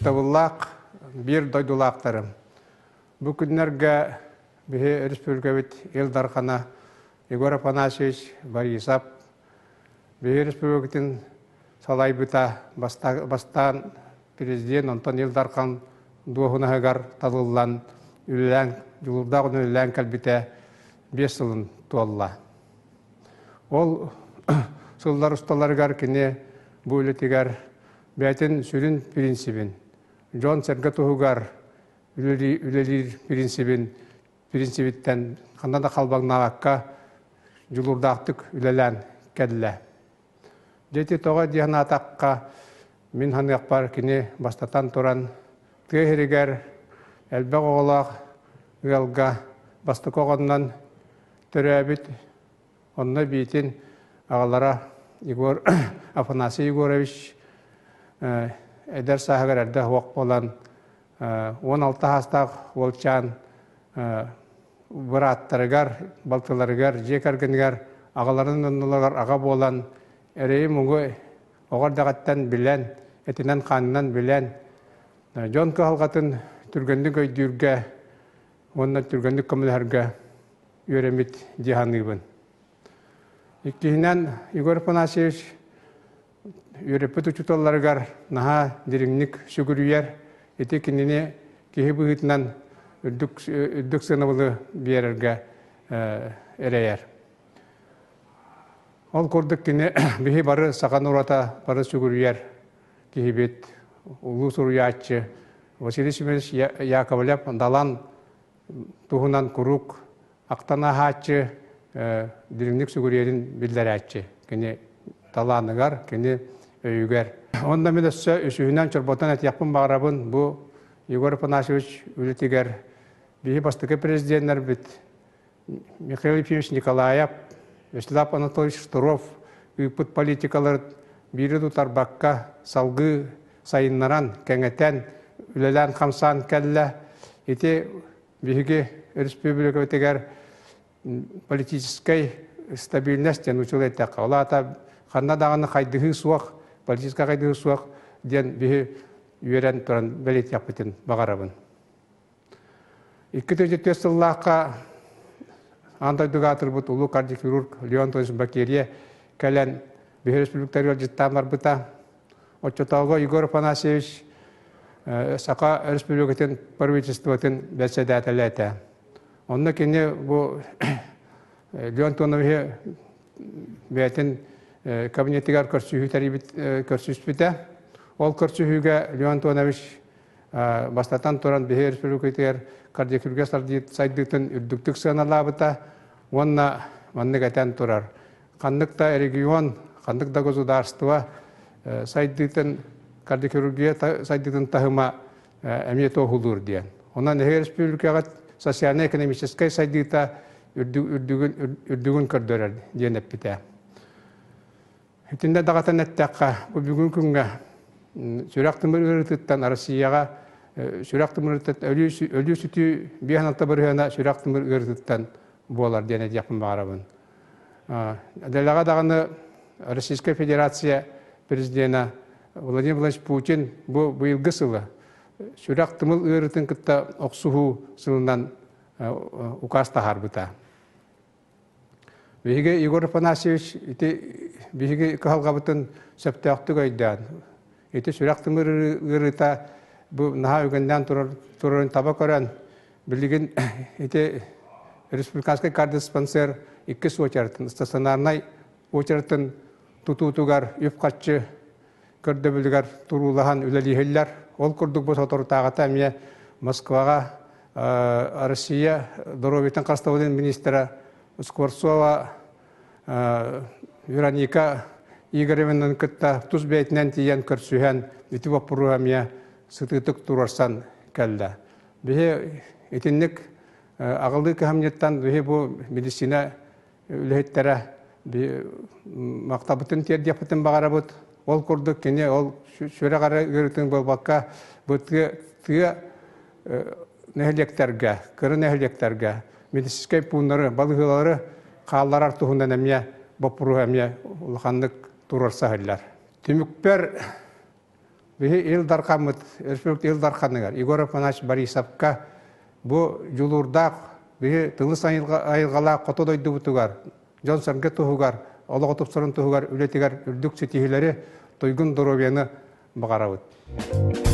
Тавыллақ bir дойдулақтарым. Бұл күнлерге бігі республикавит Елдархана Егор Афанасьевич Борисов бігі республикатын салайбыта бастан президент Антон Елдархан дуғынағығар талылан жылырдағын үлілән кәлбіте 5 жылын туалла. Ол сылдар ұсталарығар кіне бұл өлетігер бәтін сүрін принципін. Джон Серга туһугар үлелир принципиттен қандада қалбағнағаққа жылурдақтық үлелән кәділі. Дети тоға дейін атаққа мен ханық бар кіне бастатан тұран түйірігер әлбәқ оғылақ ұялға басты қоғаннан түрі әбіт онына бейтін ағалара Афанасий Егорович Эдер сағығыр әрді оқ болан 16 хастақ олчан бұраттарығар, балтыларығар, жекаргінігар, ағаларын ұнылығар аға болан әрейі мұңғы оғардағаттан білен, әтінен қанынан білен. Жон қағалғатын түргендік өйдірге, онына түргендік көмілерге өремет диханығын. Иккейінен Егор Афанасьевич Юрепет учуталларыгар наха диринник сүгүрүйер, эти кинине кихи бұғытынан үддік сынывылы берерге әрейер. Ол көрдік кіне бігі бары саған урата бары сүгүрүйер кихи бет ұлы сұруячы. Василий Семенович Яковлев далан туғынан күрук ақтана хачы диринник сүгүрүйерін білдәрәтчі. Кіне таланығар, кіне өйгер. Онда мен өсүхінен чорботан әтияқпын бағарабын бұл Егор Афанасьевич үлітігер бігі бастықы президенттер біт Михаил Ефимович Николаев, Вячеслав Анатольевич Штуров, үйпіт политикалар бірі тұтар баққа салғы сайыннаран кәңетен үлелән қамсан кәлі еті бігі республика өтігер политической стабильностен учыл әттіқ. Ола ата қанна дағаны қайдығы суақ политическа қайдығы суақ ден бігі үйерен тұран бәлет яппытын бағарабын. 2-4 сыллаққа андайдыға атырбыт ұлы кардиохирург Леон Тойсын Бакерия кәлін бігі республиктары жыттамар бұта. Отчеталғы Егор Афанасьевич сақа республикатын правительствотын бәсәдәтілі әті. Онына кені бұл Леон Тонове бәтін кабинетігер көрсүспіті. Ол көрсүхіге Леон Тонович бастатан тұран бейі республикатығар кардиохирургия сайдықтың үрдіктік сығаналабыта, онына маннық әтен тұрар. Қандықта регион, қандықта государство сайдықтың кардиохирургия сайдықтың тағыма әмет оғылыр дейін. Онан әйе республикаға социально-экономическай сайдықта үрдігін көрдірер дейін әппіті. Үтінде дағатан әттәққа бүгін күнге сүрақтымыр үрітіттен Россияға сүрақтымыр үрітіт өлі сүті бейханалта бұрғана сүрақтымыр үрітіттен болар дейін әдияқпын бағарабын. Әдәліға дағаны Российская Федерация президенті Владимир Владимирович Путин бұйылғы сылы сүрақтымыр үрітін күтті оқсуғу сылынан ұқаста харбыта. Беге Егор Афанасьевич беге қағалғабытын сөптіяқты көйден. Еті сүрақтымыр ғырыта бұл наға өгінден тұрырын таба көрін. Білген республиканский кардиоспансер 2 очарытын, стационарнай очарытын тұтуытуғар өпқатшы көрді білдігер тұрулаған үлелігелер. Ол күрдік бұл сотыртағыта әмия Москваға Россия здоровьетен қастауылын министері Скворцова Вероника Игоревнаның күтті тұз бәйтінен тиен көрсүйен үті вапыруамия сытытық тұрарсан кәлді. Бе етінлік ағылды кәмнеттен бұл медицина үліхеттері мақтабытын тердепітін бағара бұд. Ол күрдік кене ол шөре қара өрітін болбаққа бұтығы нәхілектерге, кірі нәхілектерге, медицинскай пұнлары, балығылары қалалар артығындан әмия бопуру әме улханнык турарса хәлләр. Түмүкпер бихи илдарқамыт, республика илдарқанныгар. Игорь Афанасьевич Борисовка бу жулурдақ бихи тылыс айылғала қото дойды бұтугар, жон сәмге тұхугар, олығы тұпсырын тұхугар, үлетігар үлдік сетихилері тойгун доровияны бағарауыд.